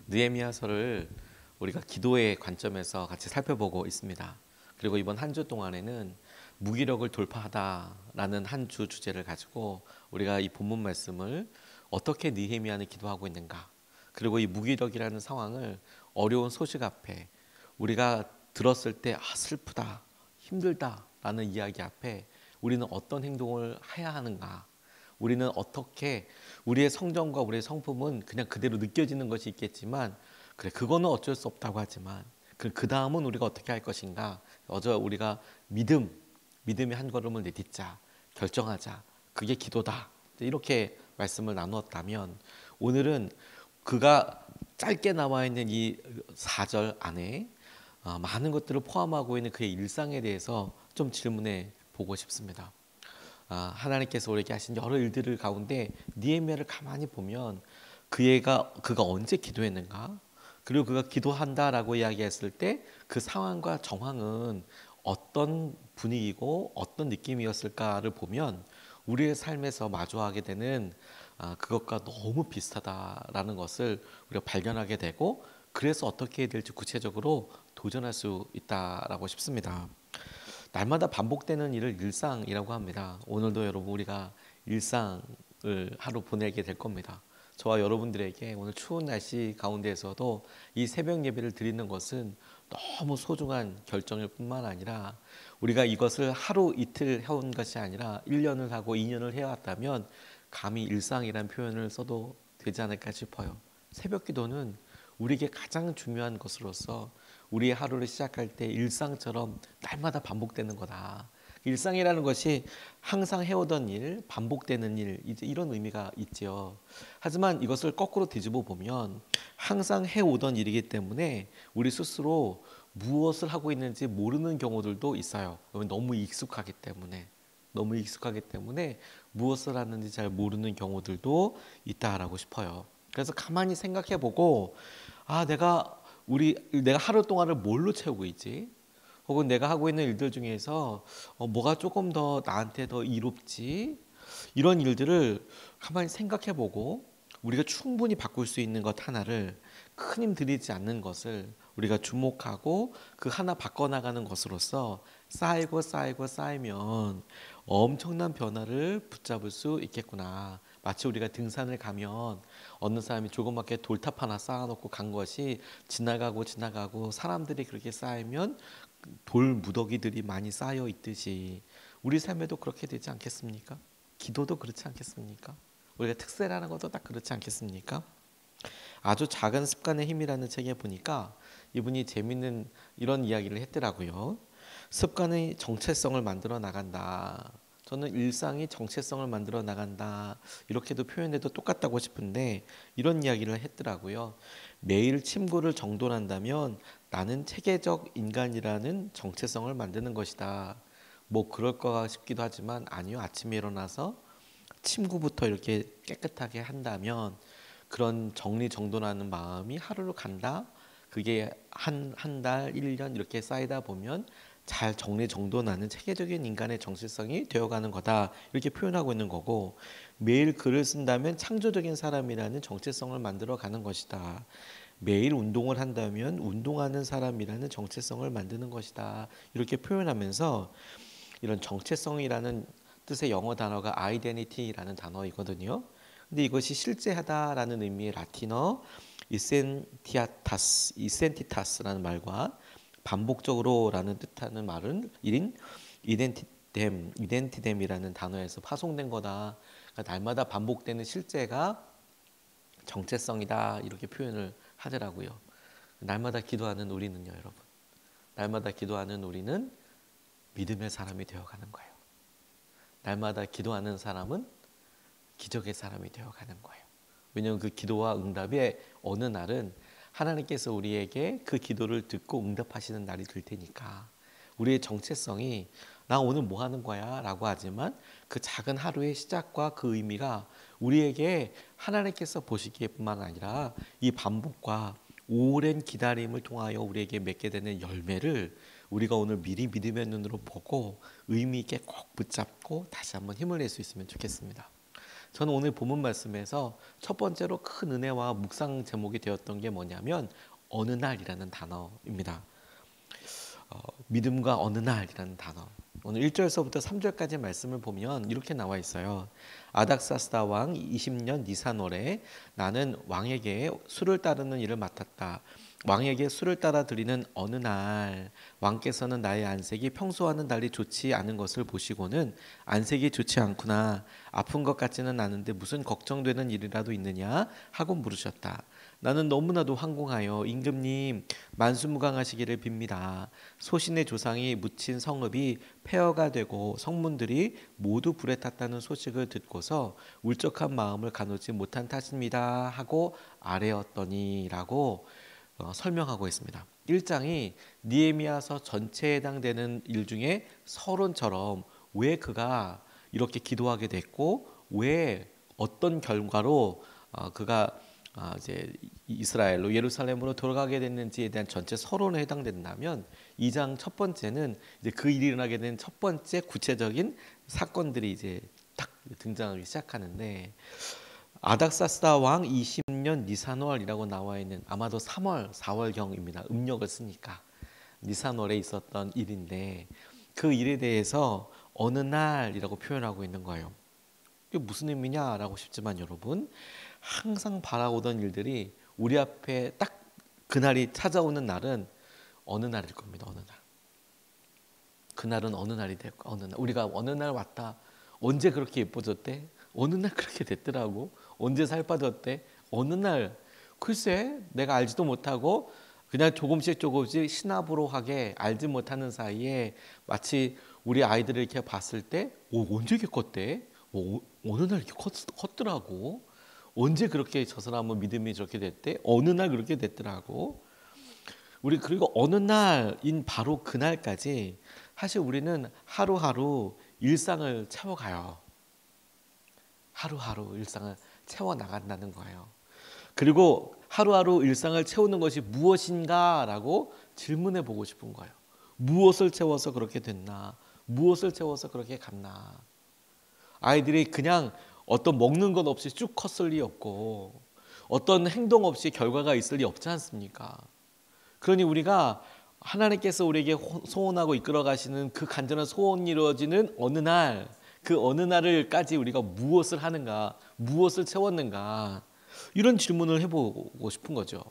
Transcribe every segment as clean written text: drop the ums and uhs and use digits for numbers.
느헤미야서를 우리가 기도의 관점에서 같이 살펴보고 있습니다. 그리고 이번 한 주 동안에는 무기력을 돌파하다라는 한 주 주제를 가지고 우리가 이 본문 말씀을 어떻게 느헤미야는 기도하고 있는가, 그리고 이 무기력이라는 상황을 어려운 소식 앞에 우리가 들었을 때 슬프다, 힘들다라는 이야기 앞에 우리는 어떤 행동을 해야 하는가, 우리는 어떻게, 우리의 성정과 우리의 성품은 그냥 그대로 느껴지는 것이 있겠지만, 그래 그거는 어쩔 수 없다고 하지만 그 다음은 우리가 어떻게 할 것인가. 어제 우리가 믿음의 한 걸음을 내딛자, 결정하자, 그게 기도다, 이렇게 말씀을 나누었다면, 오늘은 그가 짧게 나와 있는 이 4절 안에 많은 것들을 포함하고 있는 그의 일상에 대해서 좀 질문해 보고 싶습니다. 하나님께서 우리에게 하신 여러 일들을 가운데 느헤미야를 가만히 보면 그가 언제 기도했는가, 그리고 그가 기도한다라고 이야기했을 때 그 상황과 정황은 어떤 분위기고 어떤 느낌이었을까를 보면 우리의 삶에서 마주하게 되는 그것과 너무 비슷하다라는 것을 우리가 발견하게 되고, 그래서 어떻게 해야 될지 구체적으로 도전할 수 있다라고 싶습니다. 날마다 반복되는 일을 일상이라고 합니다. 오늘도 여러분 우리가 일상을 하루 보내게 될 겁니다. 저와 여러분들에게 오늘 추운 날씨 가운데에서도 이 새벽 예배를 드리는 것은 너무 소중한 결정일 뿐만 아니라, 우리가 이것을 하루 이틀 해온 것이 아니라 1년을 하고 2년을 해왔다면 감히 일상이라는 표현을 써도 되지 않을까 싶어요. 새벽 기도는 우리에게 가장 중요한 것으로서 우리의 하루를 시작할 때 일상처럼 날마다 반복되는 거다. 일상이라는 것이 항상 해오던 일, 반복되는 일, 이제 이런 의미가 있지요. 하지만 이것을 거꾸로 뒤집어 보면 항상 해오던 일이기 때문에 우리 스스로 무엇을 하고 있는지 모르는 경우들도 있어요. 너무 익숙하기 때문에 무엇을 하는지 잘 모르는 경우들도 있다라고 싶어요. 그래서 가만히 생각해보고, 내가 하루 동안을 뭘로 채우고 있지? 혹은 내가 하고 있는 일들 중에서 뭐가 조금 더 나한테 더 이롭지? 이런 일들을 가만히 생각해보고, 우리가 충분히 바꿀 수 있는 것 하나를, 큰 힘 들이지 않는 것을 우리가 주목하고 그 하나 바꿔나가는 것으로서 쌓이면 엄청난 변화를 붙잡을 수 있겠구나. 마치 우리가 등산을 가면 어느 사람이 조그맣게 돌탑 하나 쌓아놓고 간 것이 지나가고 사람들이 그렇게 쌓이면 돌 무더기들이 많이 쌓여 있듯이, 우리 삶에도 그렇게 되지 않겠습니까? 기도도 그렇지 않겠습니까? 우리가 특세라는 것도 딱 그렇지 않겠습니까? 아주 작은 습관의 힘이라는 책에 보니까 이분이 재밌는 이런 이야기를 했더라고요. 습관의 정체성을 만들어 나간다. 저는 일상이 정체성을 만들어 나간다, 이렇게도 표현해도 똑같다고 싶은데 이런 이야기를 했더라고요. 매일 침구를 정돈한다면 나는 체계적 인간이라는 정체성을 만드는 것이다. 뭐 그럴 거 싶기도 하지만 아니요. 아침에 일어나서 침구부터 이렇게 깨끗하게 한다면 그런 정리정돈하는 마음이 하루로 간다. 그게 한 달, 1년 이렇게 쌓이다 보면 잘 정리정돈하는 체계적인 인간의 정체성이 되어가는 거다. 이렇게 표현하고 있는 거고, 매일 글을 쓴다면 창조적인 사람이라는 정체성을 만들어가는 것이다. 매일 운동을 한다면 운동하는 사람이라는 정체성을 만드는 것이다. 이렇게 표현하면서 이런 정체성이라는 뜻의 영어 단어가 아이덴티티라는 단어이거든요. 근데 이것이 실제하다라는 의미의 라틴어 이센티타스라는 말과 반복적으로라는 뜻하는 말은 이덴티뎀이라는 단어에서 파송된 거다. 그러니까 날마다 반복되는 실제가 정체성이다, 이렇게 표현을 하더라고요. 날마다 기도하는 우리는요, 여러분. 날마다 기도하는 우리는 믿음의 사람이 되어가는 거예요. 날마다 기도하는 사람은 기적의 사람이 되어가는 거예요. 왜냐하면 그 기도와 응답의 어느 날은 하나님께서 우리에게 그 기도를 듣고 응답하시는 날이 될 테니까, 우리의 정체성이 나 오늘 뭐 하는 거야 라고 하지만 그 작은 하루의 시작과 그 의미가 우리에게 하나님께서 보시기에 뿐만 아니라 이 반복과 오랜 기다림을 통하여 우리에게 맺게 되는 열매를 우리가 오늘 미리 믿음의 눈으로 보고 의미 있게 꼭 붙잡고 다시 한번 힘을 낼 수 있으면 좋겠습니다. 저는 오늘 본문 말씀에서 첫 번째로 큰 은혜와 묵상 제목이 되었던 게 뭐냐면 어느 날이라는 단어입니다. 믿음과 어느 날이라는 단어. 오늘 1절서부터 3절까지 말씀을 보면 이렇게 나와 있어요. 아닥사스다 왕 20년 니산월에 나는 왕에게 술을 따르는 일을 맡았다. 왕에게 술을 따라 드리는 어느 날 왕께서는 나의 안색이 평소와는 달리 좋지 않은 것을 보시고는 안색이 좋지 않구나. 아픈 것 같지는 않은데 무슨 걱정되는 일이라도 있느냐 하고 물으셨다. 나는 너무나도 황공하여 임금님 만수무강하시기를 빕니다. 소신의 조상이 묻힌 성읍이 폐허가 되고 성문들이 모두 불에 탔다는 소식을 듣고서 울적한 마음을 가누지 못한 탓입니다 하고 아뢰었더니라고 설명하고 있습니다. 1장이 느헤미야서 전체에 해당되는 일 중에 서론처럼 왜 그가 이렇게 기도하게 됐고 왜 어떤 결과로 그가 이제 이스라엘로 예루살렘으로 돌아가게 됐는지에 대한 전체 서론에 해당된다면 2장 첫 번째는 이제 그 일이 일어나게 된 첫 번째 구체적인 사건들이 이제 딱 등장하기 시작하는데 아닥사스다 왕 20년 니산월이라고 나와 있는 아마도 3월, 4월경입니다. 음력을 쓰니까 니산월에 있었던 일인데 그 일에 대해서 어느 날이라고 표현하고 있는 거예요. 이게 무슨 의미냐라고 싶지만 여러분 항상 바라오던 일들이 우리 앞에 딱 그날이 찾아오는 날은 어느 날일 겁니다. 어느 날. 그날은 어느 날이 될까? 어느 날. 우리가 어느 날 왔다. 언제 그렇게 예뻐졌대? 어느 날 그렇게 됐더라고. 언제 살 빠졌대? 어느 날. 글쎄 내가 알지도 못하고 그냥 조금씩 시나브로 하게 알지 못하는 사이에 마치 우리 아이들을 이렇게 봤을 때 언제 이렇게 컸대? 어느 날 이렇게 컸더라고. 언제 그렇게 저 사람은 믿음이 저렇게 됐대? 어느 날 그렇게 됐더라고. 우리 그리고 어느 날인 바로 그날까지 사실 우리는 하루하루 일상을 채워가요. 하루하루 일상을 채워나간다는 거예요. 그리고 하루하루 일상을 채우는 것이 무엇인가라고 질문해 보고 싶은 거예요. 무엇을 채워서 그렇게 됐나? 무엇을 채워서 그렇게 갔나? 아이들이 그냥 어떤 먹는 것 없이 쭉 컸을 리 없고 어떤 행동 없이 결과가 있을 리 없지 않습니까? 그러니 우리가 하나님께서 우리에게 소원하고 이끌어 가시는 그 간절한 소원이 이루어지는 어느 날, 그 어느 날을까지 우리가 무엇을 하는가, 무엇을 채웠는가 이런 질문을 해보고 싶은 거죠.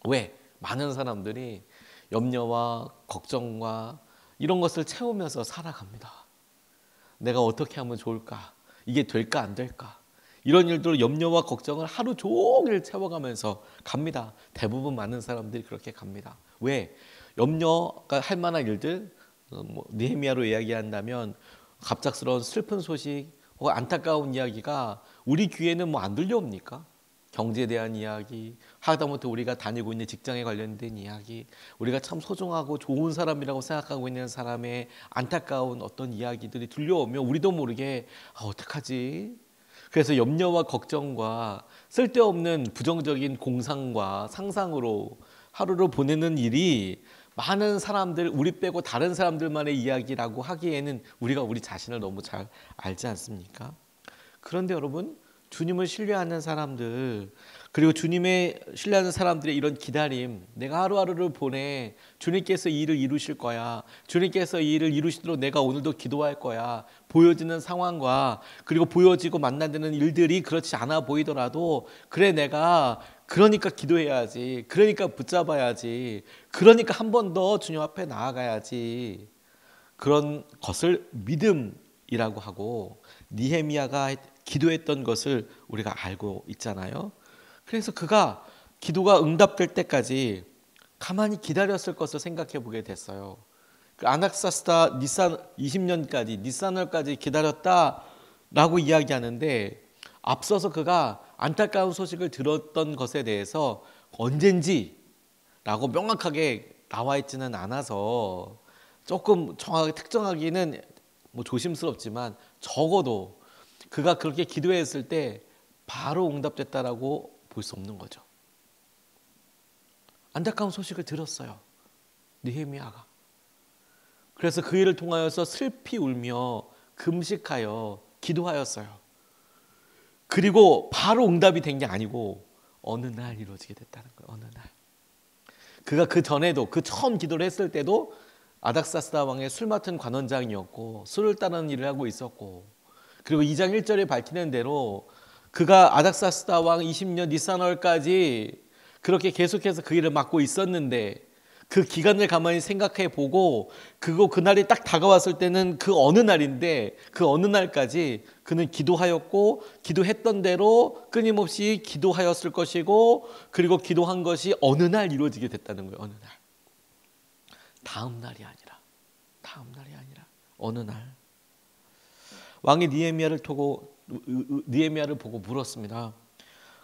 왜? 많은 사람들이 염려와 걱정과 이런 것을 채우면서 살아갑니다. 내가 어떻게 하면 좋을까? 이게 될까 안 될까? 이런 일들 염려와 걱정을 하루 종일 채워가면서 갑니다. 대부분 많은 사람들이 그렇게 갑니다. 왜? 염려가 할 만한 일들, 느헤미야로 이야기한다면 갑작스러운 슬픈 소식 혹은 안타까운 이야기가 우리 귀에는 안 들려옵니까? 경제에 대한 이야기, 하다못해 우리가 다니고 있는 직장에 관련된 이야기, 우리가 참 소중하고 좋은 사람이라고 생각하고 있는 사람의 안타까운 어떤 이야기들이 들려오면 우리도 모르게 어떡하지? 그래서 염려와 걱정과 쓸데없는 부정적인 공상과 상상으로 하루를 보내는 일이 많은 사람들, 우리 빼고 다른 사람들만의 이야기라고 하기에는 우리가 우리 자신을 너무 잘 알지 않습니까? 그런데 여러분, 주님을 신뢰하는 사람들, 그리고 주님의 신뢰하는 사람들의 이런 기다림, 내가 하루하루를 보내 주님께서 이 일을 이루실 거야, 주님께서 이 일을 이루시도록 내가 오늘도 기도할 거야, 보여지는 상황과 그리고 보여지고 만나는 일들이 그렇지 않아 보이더라도 그래 내가 그러니까 기도해야지, 그러니까 붙잡아야지, 그러니까 한 번 더 주님 앞에 나아가야지, 그런 것을 믿음이라고 하고 느헤미야가 기도했던 것을 우리가 알고 있잖아요. 그래서 그가 기도가 응답될 때까지 가만히 기다렸을 것을 생각해 보게 됐어요. 그 아닥사스다 니산 20년까지 니산월까지 기다렸다라고 이야기하는데 앞서서 그가 안타까운 소식을 들었던 것에 대해서 언젠지라고 명확하게 나와 있지는 않아서 조금 정확하게 특정하기는 조심스럽지만 적어도 그가 그렇게 기도했을 때 바로 응답됐다라고 볼 수 없는 거죠. 안타까운 소식을 들었어요. 느헤미야가. 그래서 그 일을 통하여서 슬피 울며 금식하여 기도하였어요. 그리고 바로 응답이 된 게 아니고 어느 날 이루어지게 됐다는 거예요. 어느 날. 그가 그 전에도, 그 처음 기도를 했을 때도 아닥사스다 왕의 술 맡은 관원장이었고 술을 따르는 일을 하고 있었고, 그리고 2장 1절에 밝히는 대로 그가 아닥사스다 왕 20년 니산월까지 그렇게 계속해서 그 일을 맡고 있었는데, 그 기간을 가만히 생각해 보고 그날이 딱 다가왔을 때는 그 어느 날인데, 그 어느 날까지 그는 기도하였고 기도했던 대로 끊임없이 기도하였을 것이고, 그리고 기도한 것이 어느 날 이루어지게 됐다는 거예요. 어느 날. 다음 날이 아니라 어느 날. 왕이 느헤미야를 보고 물었습니다.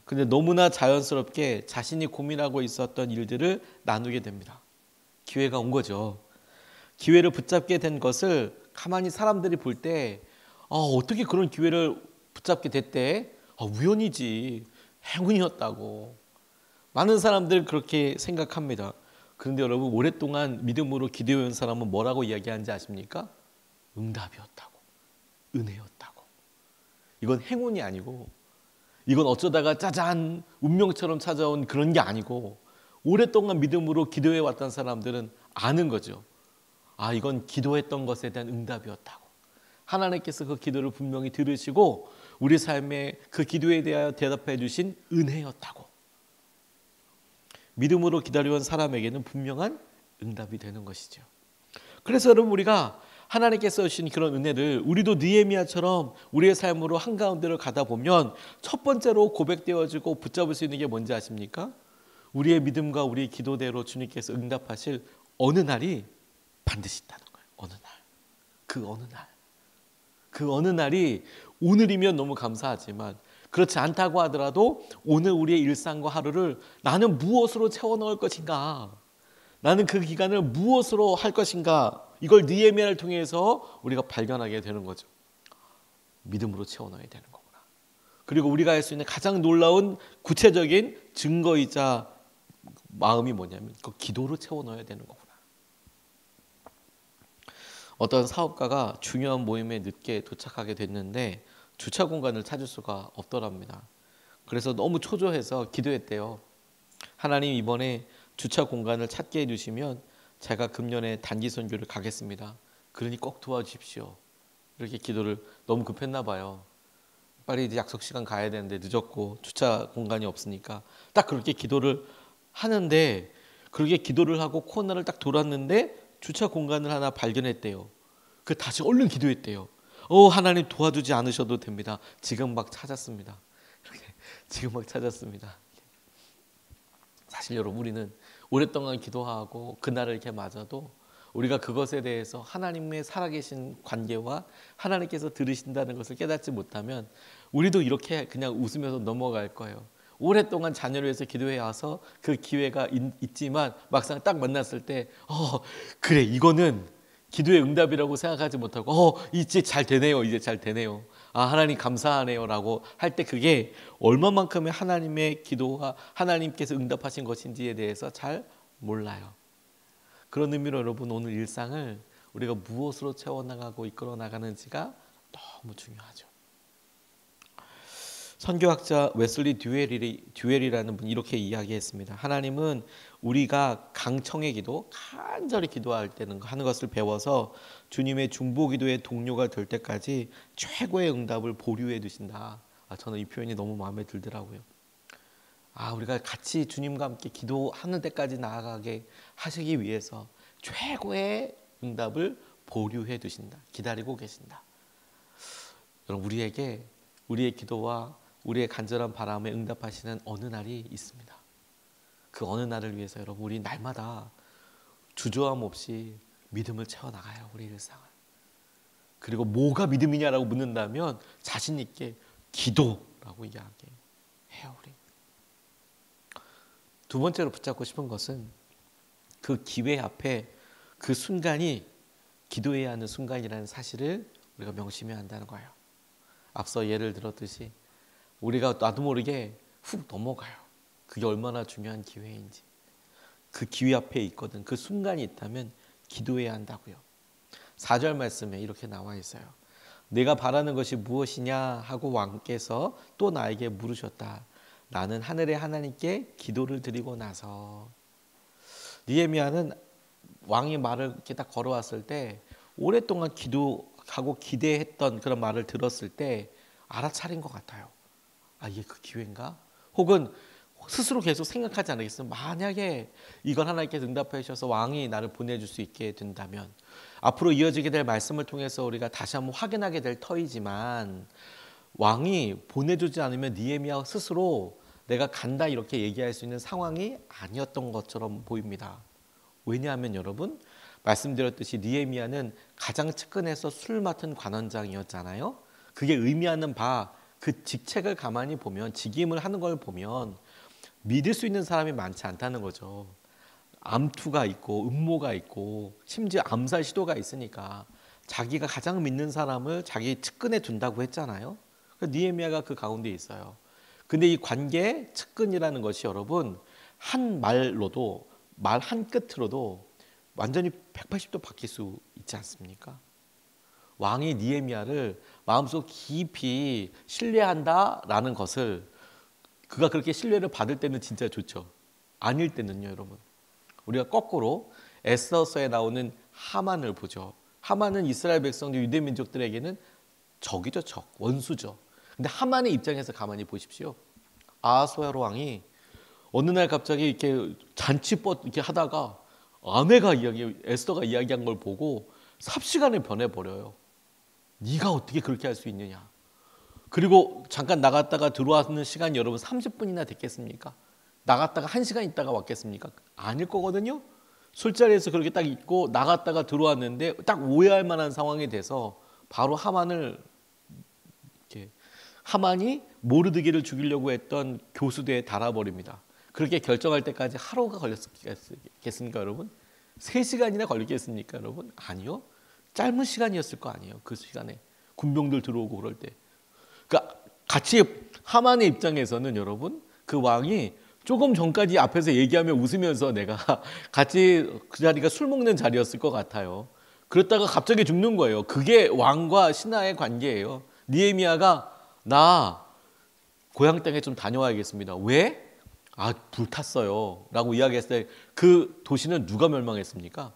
근데 너무나 자연스럽게 자신이 고민하고 있었던 일들을 나누게 됩니다. 기회가 온 거죠. 기회를 붙잡게 된 것을 가만히 사람들이 볼 때 어떻게 그런 기회를 붙잡게 됐대? 우연이지, 행운이었다고 많은 사람들 그렇게 생각합니다. 그런데 여러분, 오랫동안 믿음으로 기도해온 사람은 뭐라고 이야기하는지 아십니까? 응답이었다고, 은혜였다고. 이건 행운이 아니고, 이건 어쩌다가 짜잔 운명처럼 찾아온 그런 게 아니고, 오랫동안 믿음으로 기도해왔던 사람들은 아는 거죠. 이건 기도했던 것에 대한 응답이었다고. 하나님께서 그 기도를 분명히 들으시고 우리 삶에 그 기도에 대하여 대답해 주신 은혜였다고. 믿음으로 기다려온 사람에게는 분명한 응답이 되는 것이죠. 그래서 여러분, 우리가 하나님께서 주신 그런 은혜를 우리도 느헤미야처럼 우리의 삶으로 한가운데로 가다 보면 첫 번째로 고백되어지고 붙잡을 수 있는 게 뭔지 아십니까? 우리의 믿음과 우리의 기도대로 주님께서 응답하실 어느 날이 반드시 있다는 거예요. 어느 날. 그 어느 날이 오늘이면 너무 감사하지만, 그렇지 않다고 하더라도 오늘 우리의 일상과 하루를 나는 무엇으로 채워 넣을 것인가? 나는 그 기간을 무엇으로 할 것인가? 이걸 느헤미야를 통해서 우리가 발견하게 되는 거죠. 믿음으로 채워 넣어야 되는 거구나. 그리고 우리가 할 수 있는 가장 놀라운 구체적인 증거이자 마음이 뭐냐면 그 기도로 채워 넣어야 되는 거구나. 어떤 사업가가 중요한 모임에 늦게 도착하게 됐는데 주차 공간을 찾을 수가 없더랍니다. 그래서 너무 초조해서 기도했대요. 하나님, 이번에 주차 공간을 찾게 해주시면 제가 금년에 단기 선교를 가겠습니다. 그러니 꼭 도와주십시오. 이렇게 기도를, 너무 급했나 봐요. 빨리 이제 약속 시간 가야 되는데 늦었고 주차 공간이 없으니까 딱 그렇게 기도를 하는데, 그렇게 기도를 하고 코너를 딱 돌았는데 주차 공간을 하나 발견했대요. 그 다시 얼른 기도했대요. 하나님, 도와주지 않으셔도 됩니다. 지금 막 찾았습니다. 이렇게 지금 막 찾았습니다. 사실 여러분, 우리는 오랫동안 기도하고 그날을 이렇게 맞아도 우리가 그것에 대해서 하나님의 살아계신 관계와 하나님께서 들으신다는 것을 깨닫지 못하면 우리도 이렇게 그냥 웃으면서 넘어갈 거예요. 오랫동안 자녀를 위해서 기도해 와서 그 기회가 있지만 막상 딱 만났을 때 그래, 이거는 기도의 응답이라고 생각하지 못하고 이제 잘 되네요. 이제 잘 되네요. 하나님 감사하네요 라고 할 때 그게 얼마만큼의 하나님의 기도와 하나님께서 응답하신 것인지에 대해서 잘 몰라요. 그런 의미로 여러분, 오늘 일상을 우리가 무엇으로 채워나가고 이끌어 나가는지가 너무 중요하죠. 선교학자 웨슬리 듀웰이라는 분이 이렇게 이야기했습니다. 하나님은 우리가 강청의 기도, 간절히 기도할 때는 하는 것을 배워서 주님의 중보기도의 동료가 될 때까지 최고의 응답을 보류해 두신다. 저는 이 표현이 너무 마음에 들더라고요. 우리가 같이 주님과 함께 기도하는 데까지 나아가게 하시기 위해서 최고의 응답을 보류해 두신다. 기다리고 계신다. 여러분, 우리에게 우리의 기도와 우리의 간절한 바람에 응답하시는 어느 날이 있습니다. 그 어느 날을 위해서 여러분, 우리 날마다 주저함 없이 믿음을 채워나가요. 우리 일상을. 그리고 뭐가 믿음이냐라고 묻는다면 자신 있게 기도라고 이야기해요. 우리. 두 번째로 붙잡고 싶은 것은 그 기회 앞에 그 순간이 기도해야 하는 순간이라는 사실을 우리가 명심해야 한다는 거예요. 앞서 예를 들었듯이 우리가 나도 모르게 훅 넘어가요. 그게 얼마나 중요한 기회인지. 그 기회 앞에 있거든. 그 순간이 있다면 기도해야 한다고요. 4절 말씀에 이렇게 나와 있어요. 내가 바라는 것이 무엇이냐 하고 왕께서 또 나에게 물으셨다. 나는 하늘의 하나님께 기도를 드리고 나서. 느헤미야는 왕이 말을 이렇게 딱 걸어왔을 때 오랫동안 기도하고 기대했던 그런 말을 들었을 때 알아차린 것 같아요. 아, 이게 그 기회인가? 혹은 스스로 계속 생각하지 않겠어요? 만약에 이걸 하나님께서 응답해 주셔서 왕이 나를 보내줄 수 있게 된다면, 앞으로 이어지게 될 말씀을 통해서 우리가 다시 한번 확인하게 될 터이지만, 왕이 보내주지 않으면 느헤미야 스스로 내가 간다 이렇게 얘기할 수 있는 상황이 아니었던 것처럼 보입니다. 왜냐하면 여러분, 말씀드렸듯이 느헤미야는 가장 측근에서 술 맡은 관원장이었잖아요. 그게 의미하는 바, 그 직책을 가만히 보면, 직임을 하는 걸 보면 믿을 수 있는 사람이 많지 않다는 거죠. 암투가 있고 음모가 있고 심지어 암살 시도가 있으니까 자기가 가장 믿는 사람을 자기 측근에 둔다고 했잖아요. 느헤미야가 그 가운데 있어요. 근데 이 관계 측근이라는 것이 여러분, 한 말로도, 말 한 끝으로도 완전히 180도 바뀔 수 있지 않습니까? 왕이 느헤미야를 마음속 깊이 신뢰한다라는 것을, 그가 그렇게 신뢰를 받을 때는 진짜 좋죠. 아닐 때는요, 여러분. 우리가 거꾸로 에스더서에 나오는 하만을 보죠. 하만은 이스라엘 백성들, 유대 민족들에게는 적이죠, 적, 원수죠. 근데 하만의 입장에서 가만히 보십시오. 아하수에로 왕이 어느 날 갑자기 이렇게 잔치법 이렇게 하다가 아내가 에스더가 이야기한 걸 보고 삽시간에 변해버려요. 네가 어떻게 그렇게 할 수 있느냐. 그리고 잠깐 나갔다가 들어왔는 시간이 여러분 30분이나 됐겠습니까? 나갔다가 1시간 있다가 왔겠습니까? 아닐 거거든요. 술자리에서 그렇게 딱 있고 나갔다가 들어왔는데 딱 오해할 만한 상황이 돼서 바로 하만을, 이렇게 하만이 모르드게를 죽이려고 했던 교수대에 달아버립니다. 그렇게 결정할 때까지 하루가 걸렸겠습니까, 여러분? 3시간이나 걸렸겠습니까, 여러분? 아니요. 짧은 시간이었을 거 아니에요. 그 시간에 군병들 들어오고 그럴 때. 그러니까 같이 하만의 입장에서는 여러분, 그 왕이 조금 전까지 앞에서 얘기하며 웃으면서 내가 같이 그 자리가 술 먹는 자리였을 것 같아요. 그랬다가 갑자기 죽는 거예요. 그게 왕과 신하의 관계예요. 느헤미야가 나 고향 땅에 좀 다녀와야겠습니다. 왜? 아, 불탔어요 라고 이야기했을 때 그 도시는 누가 멸망했습니까?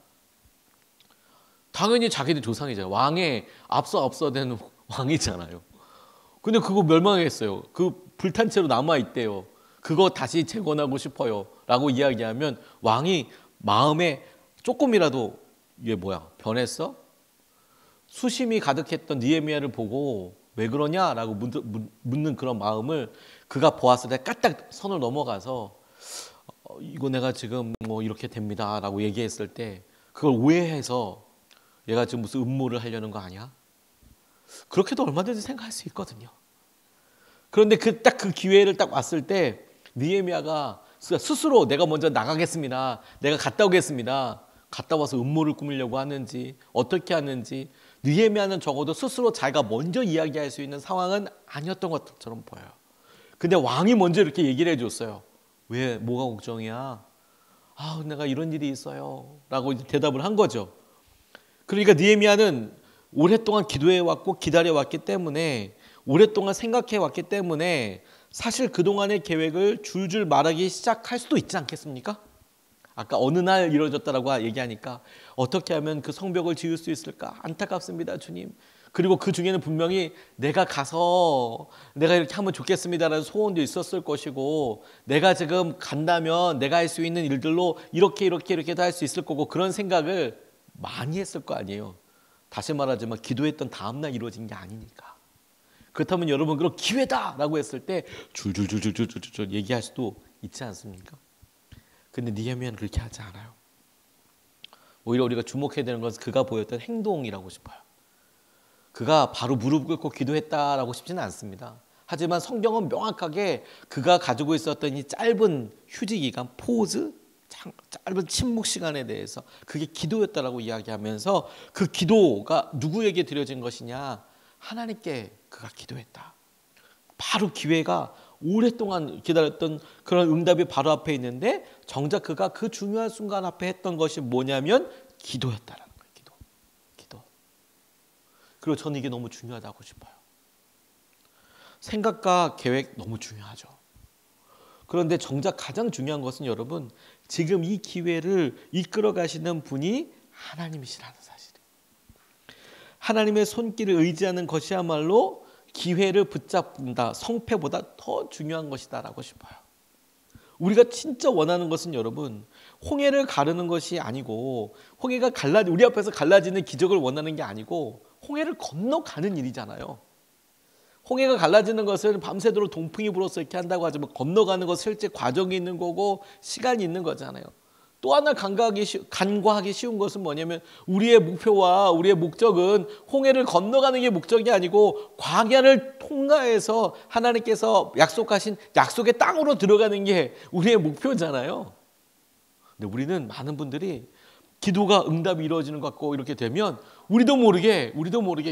당연히 자기들 조상이잖아요. 왕의 앞서된 왕이잖아요. 근데 그거 멸망했어요. 그 불탄 채로 남아있대요. 그거 다시 재건하고 싶어요 라고 이야기하면 왕이 마음에 조금이라도 얘 뭐야 변했어? 수심이 가득했던 느헤미야를 보고 왜 그러냐라고 묻는 그런 마음을 그가 보았을 때 까딱 선을 넘어가서 이거 내가 지금 뭐 이렇게 됩니다 라고 얘기했을 때 그걸 오해해서 얘가 지금 무슨 음모를 하려는 거 아니야? 그렇게도 얼마든지 생각할 수 있거든요. 그런데 딱 그 기회를 딱 왔을 때 느헤미야가 스스로 내가 먼저 나가겠습니다. 내가 갔다 오겠습니다. 갔다 와서 음모를 꾸미려고 하는지 어떻게 하는지 느헤미야는 적어도 스스로 자기가 먼저 이야기할 수 있는 상황은 아니었던 것처럼 보여요. 근데 왕이 먼저 이렇게 얘기를 해줬어요. 왜? 뭐가 걱정이야? 아, 내가 이런 일이 있어요 라고 이제 대답을 한 거죠. 그러니까 느헤미야는 오랫동안 기도해왔고 기다려왔기 때문에, 오랫동안 생각해왔기 때문에 사실 그동안의 계획을 줄줄 말하기 시작할 수도 있지 않겠습니까? 아까 어느 날 이루어졌다라고 얘기하니까 어떻게 하면 그 성벽을 지을 수 있을까? 안타깝습니다, 주님. 그리고 그 중에는 분명히 내가 가서 내가 이렇게 하면 좋겠습니다라는 소원도 있었을 것이고, 내가 지금 간다면 내가 할 수 있는 일들로 이렇게도 할 수 있을 거고, 그런 생각을 많이 했을 거 아니에요. 다시 말하지만 기도했던 다음날 이루어진 게 아니니까. 그렇다면 여러분, 그럼 기회다라고 했을 때 줄줄줄줄줄줄 얘기할 수도 있지 않습니까? 근데 느헤미야는 그렇게 하지 않아요. 오히려 우리가 주목해야 되는 것은 그가 보였던 행동이라고 싶어요. 그가 바로 무릎 꿇고 기도했다라고 싶지는 않습니다. 하지만 성경은 명확하게 그가 가지고 있었던 이 짧은 휴지 기간, 포즈, 짧은 침묵 시간에 대해서 그게 기도였다라고 이야기하면서, 그 기도가 누구에게 드려진 것이냐? 하나님께 그가 기도했다. 바로 기회가, 오랫동안 기다렸던 그런 응답이 바로 앞에 있는데 정작 그가 그 중요한 순간 앞에 했던 것이 뭐냐면 기도였다라는 거예요. 기도. 그리고 저는 이게 너무 중요하다고 싶어요. 생각과 계획 너무 중요하죠. 그런데 정작 가장 중요한 것은 여러분, 지금 이 기회를 이끌어 가시는 분이 하나님이시라는 사실이에요. 하나님의 손길을 의지하는 것이야말로 기회를 붙잡는다, 성패보다 더 중요한 것이다라고 싶어요. 우리가 진짜 원하는 것은 여러분, 홍해를 가르는 것이 아니고, 홍해가 우리 앞에서 갈라지는 기적을 원하는 게 아니고 홍해를 건너가는 일이잖아요. 홍해가 갈라지는 것을 밤새도록 동풍이 불어서 이렇게 한다고 하지만, 건너가는 것은 실제 과정이 있는 거고 시간이 있는 거잖아요. 또 하나 간과하기 쉬운 것은 뭐냐면, 우리의 목표와 우리의 목적은 홍해를 건너가는 게 목적이 아니고 광야를 통과해서 하나님께서 약속하신 약속의 땅으로 들어가는 게 우리의 목표잖아요. 근데 우리는, 많은 분들이 기도가 응답이 이루어지는 것 같고 이렇게 되면 우리도 모르게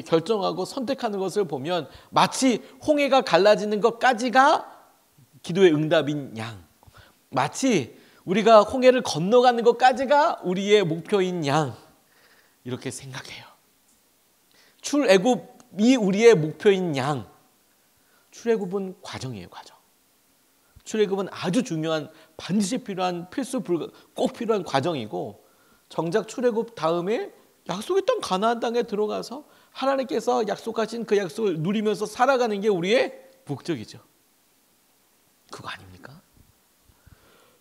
결정하고 선택하는 것을 보면 마치 홍해가 갈라지는 것까지가 기도의 응답인 양, 마치 우리가 홍해를 건너가는 것까지가 우리의 목표인 양, 이렇게 생각해요. 출애굽이 우리의 목표인 양. 출애굽은 과정이에요, 과정. 출애굽은 아주 중요한, 반드시 필요한, 꼭 필요한 과정이고, 정작 출애굽 다음에 약속의 땅 가나안 땅에 들어가서 하나님께서 약속하신 그 약속을 누리면서 살아가는 게 우리의 목적이죠. 그거 아닙니까?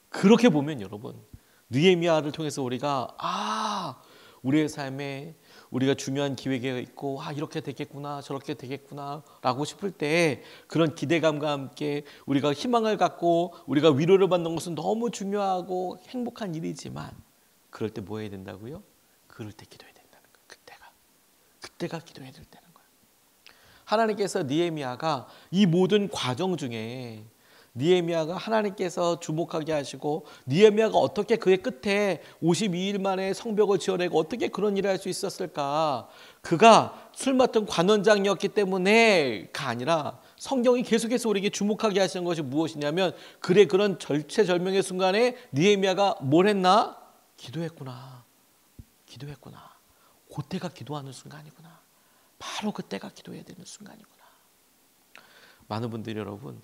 그렇게 보면 여러분, 느헤미야를 통해서 우리가 우리의 삶에 우리가 중요한 기회가 있고 이렇게 되겠구나 저렇게 되겠구나 라고 싶을 때, 그런 기대감과 함께 우리가 희망을 갖고 우리가 위로를 받는 것은 너무 중요하고 행복한 일이지만, 그럴 때 뭐 해야 된다고요? 그럴 때 기도해야 된다는 거예요. 그때가 기도해야 될 때는 거예요. 하나님께서 느헤미야가 이 모든 과정 중에, 느헤미야가 하나님께서 주목하게 하시고, 느헤미야가 어떻게 그의 끝에 52일 만에 성벽을 지어내고 어떻게 그런 일을 할 수 있었을까? 그가 술 맡은 관원장이었기 때문에가 아니라, 성경이 계속해서 우리에게 주목하게 하시는 것이 무엇이냐면, 그런 절체절명의 순간에 느헤미야가 뭘 했나? 기도했구나. 그때가 기도하는 순간이구나. 바로 그때가 기도해야 되는 순간이구나. 많은 분들이 여러분,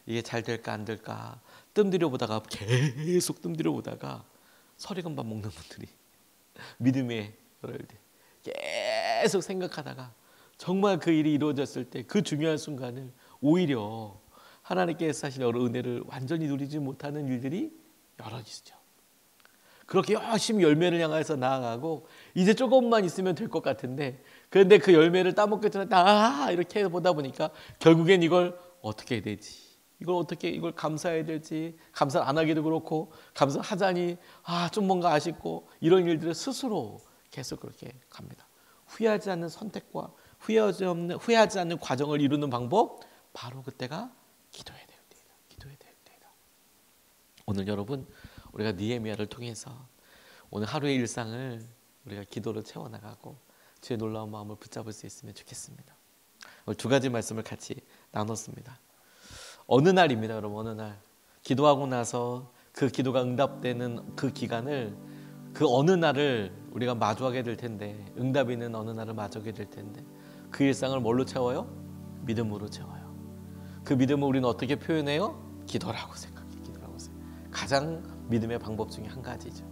이게 잘 될까 안 될까 계속 뜸들여 보다가 서리금밥 먹는 분들이, 믿음의 열혈 계속 생각하다가 정말 그 일이 이루어졌을 때, 그 중요한 순간을 오히려 하나님께서 하신 여러 은혜를 완전히 누리지 못하는 일들이 여러 있죠. 그렇게 열심히 열매를 향해서 나아가고 이제 조금만 있으면 될 것 같은데, 그런데 그 열매를 따먹기 전에 이렇게 보다 보니까 결국엔 이걸 어떻게 해야 되지? 이걸 감사해야 될지, 감사를 안 하기도 그렇고, 감사하자니 좀 뭔가 아쉽고, 이런 일들을 스스로 계속 그렇게 갑니다. 후회하지 않는 선택과 후회하지 않는 과정을 이루는 방법, 바로 그때가 기도해야 될 때이다. 오늘 여러분, 우리가 느헤미야를 통해서 오늘 하루의 일상을 우리가 기도로 채워나가고 주의 놀라운 마음을 붙잡을 수 있으면 좋겠습니다. 오늘 두 가지 말씀을 같이 나눴습니다. 어느 날입니다, 여러분. 어느 날 기도하고 나서 그 기도가 응답되는 그 기간을, 그 어느 날을 우리가 마주하게 될 텐데, 응답이 있는 어느 날을 마주하게 될 텐데, 그 일상을 뭘로 채워요? 믿음으로 채워요. 그 믿음을 우리는 어떻게 표현해요? 기도라고 생각해요. 가장 믿음의 방법 중에 한 가지죠.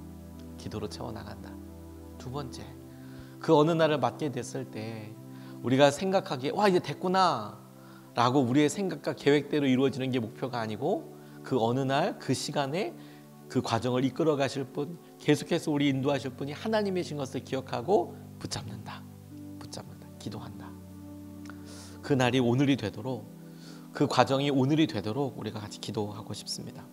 기도로 채워나간다. 두 번째, 그 어느 날을 맞게 됐을 때 우리가 생각하기에 이제 됐구나 라고 우리의 생각과 계획대로 이루어지는 게 목표가 아니고, 그 어느 날 그 시간에 그 과정을 이끌어 가실 분, 계속해서 우리 인도하실 분이 하나님이신 것을 기억하고 붙잡는다. 기도한다. 그 날이 오늘이 되도록, 그 과정이 오늘이 되도록 우리가 같이 기도하고 싶습니다.